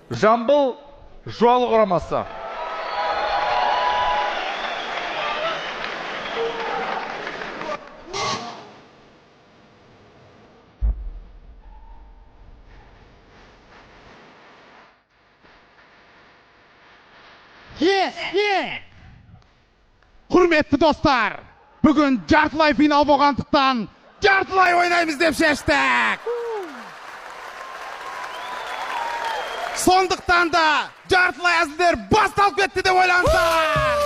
Жамбыл жуалы құрамасы. Құрметті достар, бүгін жартылай финал болғандықтан жартылай ойнаймыз деп шештік. Сондықтан да жартылай әзілдер басталып кетті деп ойлаңыздар.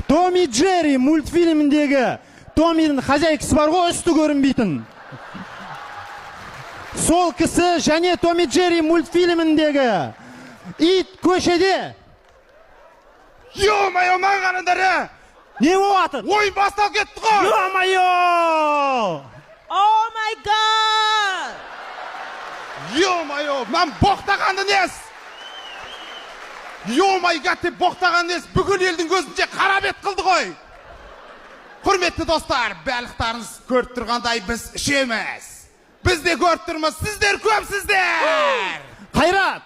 Том и Джерри мультфильміндегі Томидің хозяйкасы бар ғой, үсті көрінбейтін. Сол кісі және Том и Джерри мультфильміндегі ит көшеде. Ё-майо, маңғанындары! Не болатыр? Ойын басталып кетті ғой! Ё-майо! Oh my god! Ё-майо, мән боқтағанды нес! Ё-майгат деп боқтаған нес бүкіл елдің көзінше қарабет қылды ғой! Құрметті достар, бәліқтарыңыз көріп тұрғандай біз ішеміз. Біз де көріп тұрмыз, сіздер көпсіздер! Қайрат,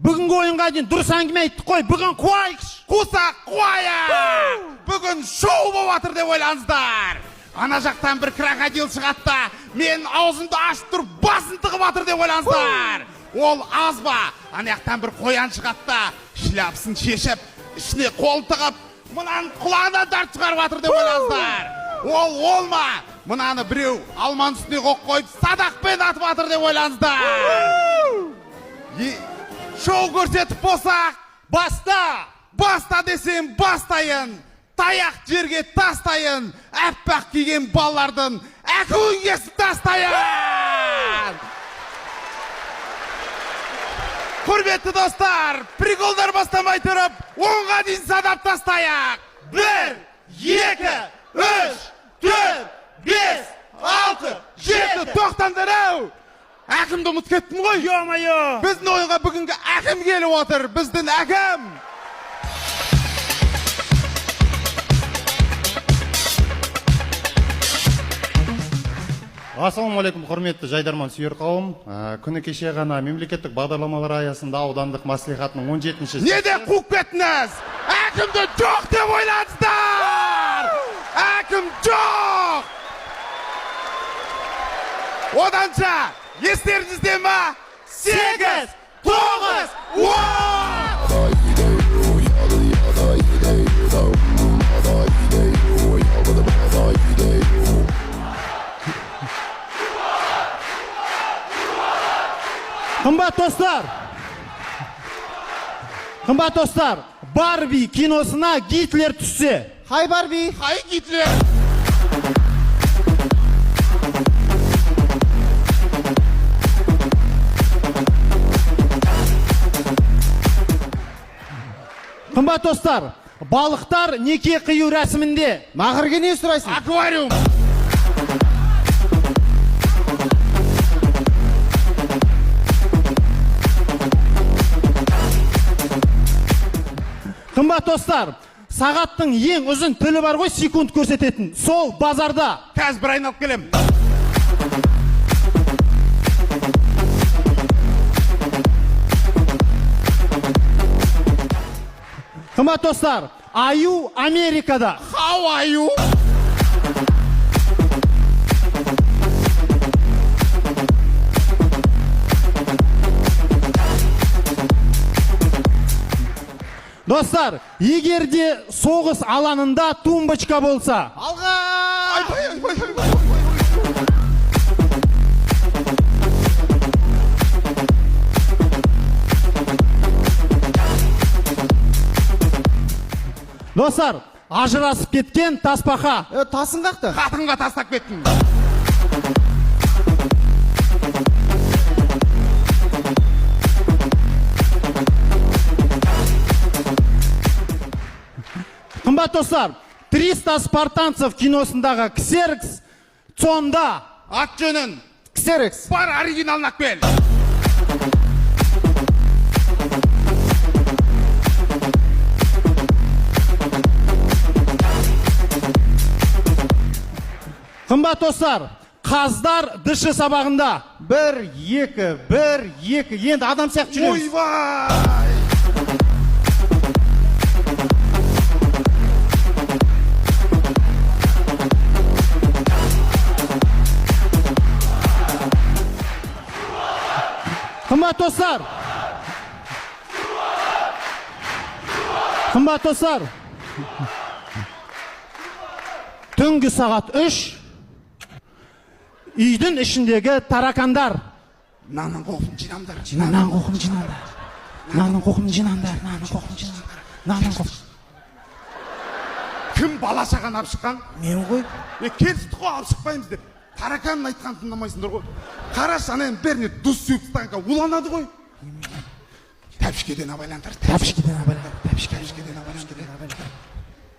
бүгінгі ойынға дейін дұрыс әңгіме айттық қой, бүгін қуайықш! Қуса қуайық! Бүгін шоу болатыр деп ойлаңыздар! Ана жақтан бір крокодил шығады да, мен аузымды ашып тұрып басын тығып атыр деп ойлаңыздар! Ол аз ба? Ана жақтан бір қоян шығады да, шляпсын шешіп, ішіне қол тығып, мұнан құлағынан тартып шығарып атыр деп ойлаңыздар! Ол ма? Мұнаны біреу алман үстіне қойып садақпен атып атыр деп ойлаңыздар! Шоу көрсетіп болсақ, баста десем бастайын, таяқ жерге тастайын, әппақ киген балалардың әкуін кесіп тастайын! Құрметті достар, приколдар бастамай тұрып, 10-ға дейін садап тастайық! 1, 2, 3, 4, 5, 6, 7, тоқтаңдар ау! Әкімді ұмыт кеттім ғой? Ё-майо! Біздің ойынға бүгінгі әкім келіп отыр, біздің әкім! Ассалаумағалейкум, құрметті жайдарман сүйер қауым. Күні кеше ғана мемлекеттік бағдарламалар аясында аудандық маслихатының 17-ші... Неде қуып кеттіңіз? Әкімді жоқ деп ойлаңыздар! Әкім жоқ! Оданша, естеріңізде ма? 8, 9, 10! Қымбат достар, Барби киносына Гитлер түссе. Хай Барби! Хай Гитлер! Қымбат достар, балықтар неке қию рәсімінде. Мағырге не сұрайсың? Аквариум! Қымбат достар, сағаттың ең ұзын тілі бар ғой, секунд көрсететін. Сол базарда. Қазір бір айналып келем. Қымбат достар, аю Америкада. How are you? Достар, егер де соғыс алаңында тумбочка болса. Алға! Достар, ажырасып кеткен тасбақа. Тасын қақты? Қатынға тастап кеттің. Қымбат достар, 300 спартанцев киносындағы Ксеркс сонда. Ат жөнін. Ксеркс. Бар оригиналын ақ кел. Қымбат достар, Қаздар дышы сабағында. 1 2 1 2. Енді адам сияқты жүреміз. Ойбай! Қымбат достар. Қымбат достар. Түнгі сағат 3. Үйдің ішіндегі таракандар. Нанның қоқын жинаңдар. Нанның қоқын жинаңдар. Нанның қоқын жинаңдар. Нанның қоқын жинаңдар. Нанның қоқын. Кім бала шаған алып шыққан? Мен ғой. Келістік қой алып шықпаймыз деп. Тараканын айтқан тыңдамайсыңдар ғой. Қарашы анайын бәріне дұс сүйіпстанға уланады ғой. Тәпішкеден абайландар. Тәпішкеден абайландар. Тәпішкеден абайландар.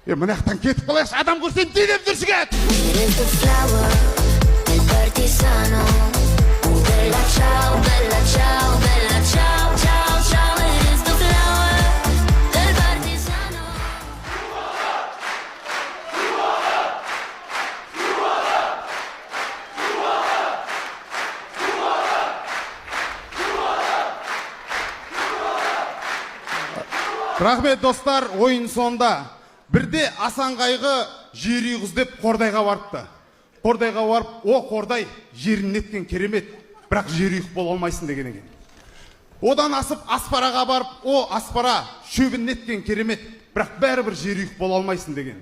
Мынаяқтан кетіп қалайықшы, адам көрсен дейдеп жүрсігет. Eres the flower, el partisano. Bella ciao, bella ciao, bella ciao, ciao, ciao. Eres the flower, del partisano. Рахмет достар, ойын сонда. Бірде Асан қайғы жер үйғыз деп Қордайға барыпты. Қордайға барып, о Қордай, жерін неткен керемет, бірақ жер үйік бола алмайсың деген екен. Одан асып Аспараға барып, о Аспара, шөбін неткен керемет, бірақ бәрібір жер үйік бола алмайсың деген.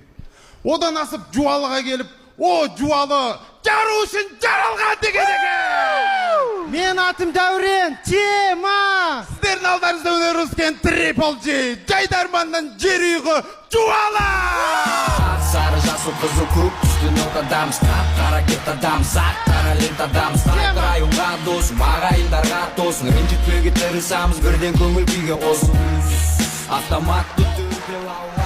Одан асып Жуалыға келіп, о Жуалы, жару үшін жаралған деген екен. Мен атым Дәурен, тема! Сіздердің алдарыңызда өнер көрсеткен Triple J, Жайдарманның жер үйігі Жуалы! Сары жасыл қызыл көк түсті нот адамыз, қара кет адамыз, қара лент адамыз, районға досым, ағайындарға тосын, ренжітпеуге тырысамыз, бірден көңіл күйге қосып, автоматты түрде лауға